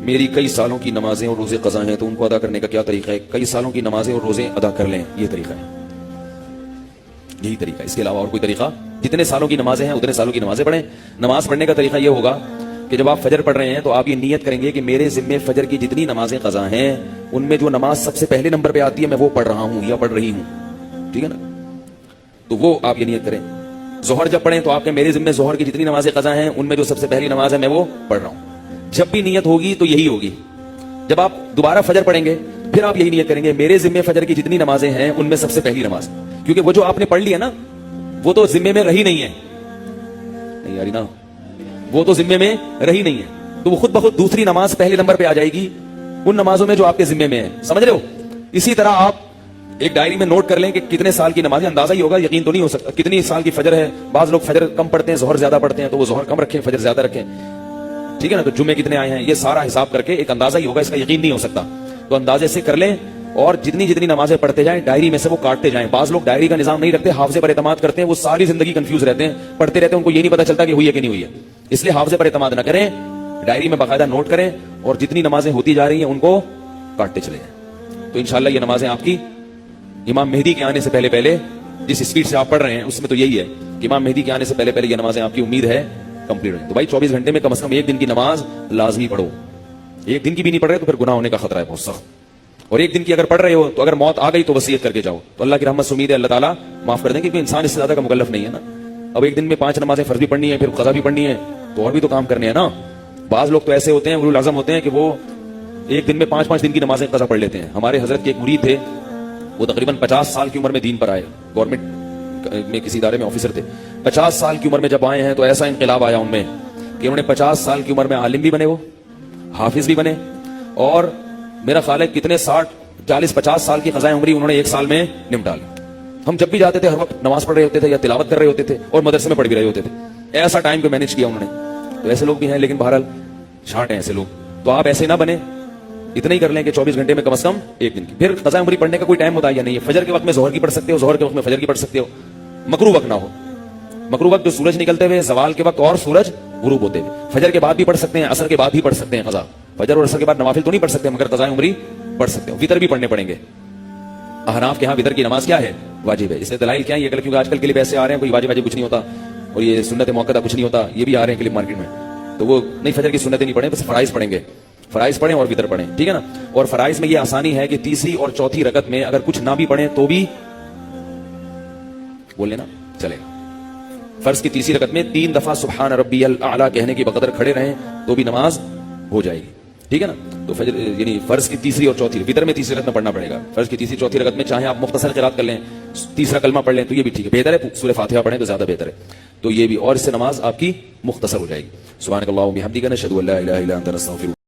میری کئی سالوں کی نمازیں اور روزے قضا ہیں تو ان کو ادا کرنے کا کیا طریقہ ہے؟ کئی سالوں کی نمازیں اور روزے ادا کر لیں، یہ طریقہ ہے، یہی طریقہ ہے، اس کے علاوہ اور کوئی طریقہ؟ جتنے سالوں کی نمازیں ہیں اتنے سالوں کی نمازیں پڑھیں۔ نماز پڑھنے کا طریقہ یہ ہوگا کہ جب آپ فجر پڑھ رہے ہیں تو آپ یہ نیت کریں گے کہ میرے ذمے فجر کی جتنی نمازیں قضا ہیں ان میں جو نماز سب سے پہلے نمبر پہ آتی ہے میں وہ پڑھ رہا ہوں یا پڑھ رہی ہوں، ٹھیک ہے نا؟ تو وہ آپ یہ نیت کریں۔ ظہر جب پڑھیں تو آپ کے میرے ذمے ظہر کی جتنی نمازیں قضا ہیں ان میں جو سب سے پہلی نماز ہے میں وہ پڑھ رہا ہوں۔ جب بھی نیت ہوگی تو یہی ہوگی۔ جب آپ دوبارہ فجر پڑھیں گے پھر آپ یہی نیت کریں گے میرے ذمے فجر کی جتنی نمازیں ہیں ان میں سب سے پہلی نماز، کیونکہ وہ جو آپ نے پڑھ لی ہے نا وہ تو ذمے میں رہی نہیں ہے، نہیں یاری نا، وہ تو ذمے میں رہی نہیں ہے، تو وہ خود بخود دوسری نماز پہلے نمبر پہ آ جائے گی ان نمازوں میں جو آپ کے ذمے میں ہے، سمجھ رہے ہو؟ اسی طرح آپ ایک ڈائری میں نوٹ کر لیں کہ کتنے سال کی نماز، اندازہ ہی ہوگا، یقین تو نہیں ہو سکتا، کتنی سال کی فجر ہے۔ بعض لوگ فجر کم پڑھتے ہیں ظہر زیادہ پڑھتے ہیں تو وہ ظہر کم رکھیں فجر زیادہ رکھیں، ٹھیک ہے نا؟ تو جمعے کتنے آئے ہیں یہ سارا حساب کر کے ایک اندازہ ہی ہوگا، اس کا یقین نہیں ہو سکتا، تو اندازے سے کر لیں اور جتنی جتنی نمازیں پڑھتے جائیں ڈائری میں سے وہ کاٹتے جائیں۔ بعض لوگ ڈائری کا نظام نہیں رکھتے، حافظے پر اعتماد کرتے ہیں، وہ ساری زندگی کنفیوز رہتے ہیں، پڑھتے رہتے ہیں، ان کو یہ نہیں پتا چلتا کہ ہوئی ہے کہ نہیں ہوئی ہے، اس لیے حافظے پر اعتماد نہ کریں، ڈائری میں باقاعدہ نوٹ کریں اور جتنی نمازیں ہوتی جا رہی ہیں ان کو کاٹتے چلے جائیں۔ تو انشاءاللہ یہ نمازیں آپ کی امام مہدی کے آنے سے پہلے پہلے، جس اسپیڈ سے آپ پڑھ رہے ہیں اس میں تو یہی ہے کہ امام مہدی کے آنے سے پہلے پہلے یہ نمازیں آپ کی امید ہے کمپلیٹ ہوئی۔ تو بھائی 24 گھنٹے میں کم از کم ایک دن کی نماز لازمی پڑھو، ایک دن کی بھی نہیں پڑھ رہے تو پھر گناہ ہونے کا خطرہ ہے بہت سخت، اور ایک دن کی اگر پڑھ رہے ہو تو اگر موت آ گئی تو وصیت کر کے جاؤ، تو اللہ کی رحمت سے امید ہے اللہ تعالیٰ معاف کر دیں گے، کیونکہ انسان اس سے زیادہ کا مکلف نہیں ہے نا۔ اب ایک دن میں 5 نمازیں فرض بھی پڑھنی ہے، پھر قضا بھی پڑھنی ہے، تو اور بھی تو کام کرنے ہیں نا۔ بعض لوگ تو ایسے ہوتے ہیں، اولو العزم ہوتے ہیں کہ وہ ایک دن میں 5 دن کی نمازیں قضا پڑھ لیتے ہیں۔ ہمارے حضرت کے ایک مرید تھے، وہ تقریباً 50 سال کی عمر میں دین پر آئے، گورنمنٹ میں کسی ادارے میں آفیسر تھے۔ 50 سال کی عمر میں جب آئے ہیں تو ایسا انقلاب آیا ان میں کہ انہوں نے 50 سال کی عمر میں عالم بھی بنے، وہ حافظ بھی بنے، اور میرا خیال ہے کتنے 40-50 سال کی قضائے عمری انہوں نے ایک سال میں نمٹا لی۔ ہم جب بھی جاتے تھے ہر وقت نماز پڑھ رہے ہوتے تھے یا تلاوت کر رہے ہوتے تھے اور مدرسے میں پڑھ بھی رہے ہوتے تھے، ایسا ٹائم کو مینج کیا انہوں نے۔ تو ایسے لوگ بھی ہیں، لیکن بہرحال شارٹ ہیں ایسے لوگ، تو آپ ایسے نہ بنے، اتنا ہی کر لیں کہ 24 گھنٹے میں کم از کم ایک دن کی۔ پھر قضاء عمری پڑھنے کا کوئی ٹائم ہوتا ہے یا نہیں ہے؟ فجر کے وقت میں ظہر کی پڑھ سکتے ہو، ظہر کے وقت میں فجر کی پڑھ سکتے ہو، مکروہ وقت نہ ہو، مکروہ وقت جو سورج نکلتے ہوئے، زوال کے وقت اور سورج غروب ہوتے ہوئے۔ فجر کے بعد بھی پڑھ سکتے ہیں، عصر کے بعد بھی پڑھ سکتے ہیں قضا، فجر اور عصر کے بعد نوافل تو نہیں پڑھ سکتے مگر قضاء عمری پڑھ سکتے ہو۔ وتر بھی پڑھنے پڑیں گے، احناف کے ہاں وتر کی نماز کیا ہے؟ واجب ہے۔ اس سے دلائل کیا ہے؟ کیونکہ آج کل کلپ ایسے آ رہے ہیں کوئی واجب کچھ نہیں ہوتا، اور یہ سنت موقع کچھ نہیں ہوتا، یہ بھی آ رہے ہیں کلپ مارکیٹ میں، تو وہ نہیں، فجر کی سنتیں نہیں پڑھیں، بس فرائض پڑھیں گے، فرائض پڑھیں اور وتر پڑھیں، ٹھیک ہے نا؟ اور فرائض میں یہ آسانی ہے کہ تیسری اور چوتھی رکعت میں اگر کچھ نہ بھی پڑھیں تو بھی بول لینا چلے گا۔ فرض کی تیسری رکعت میں 3 دفعہ سبحان ربی الاعلیٰ کہنے کی بقدر کھڑے رہیں تو بھی نماز ہو جائے گی، ٹھیک ہے نا؟ تو فجر یعنی فرض کی تیسری اور چوتھی، وتر میں تیسری رکعت میں پڑھنا پڑے گا، فرض کی تیسری چوتھی رکعت میں چاہے آپ مختصر قرات کر لیں، تیسرا کلمہ پڑھ لیں تو یہ بھی ٹھیک ہے، بہتر ہے سورہ فاتحہ پڑھیں تو زیادہ بہتر ہے، تو یہ بھی، اور اس سے نماز آپ کی مختصر ہو جائے گی۔ سبحانک اللہم و بحمدک، نشہد ان لا الہ الا انت، نستغفرک۔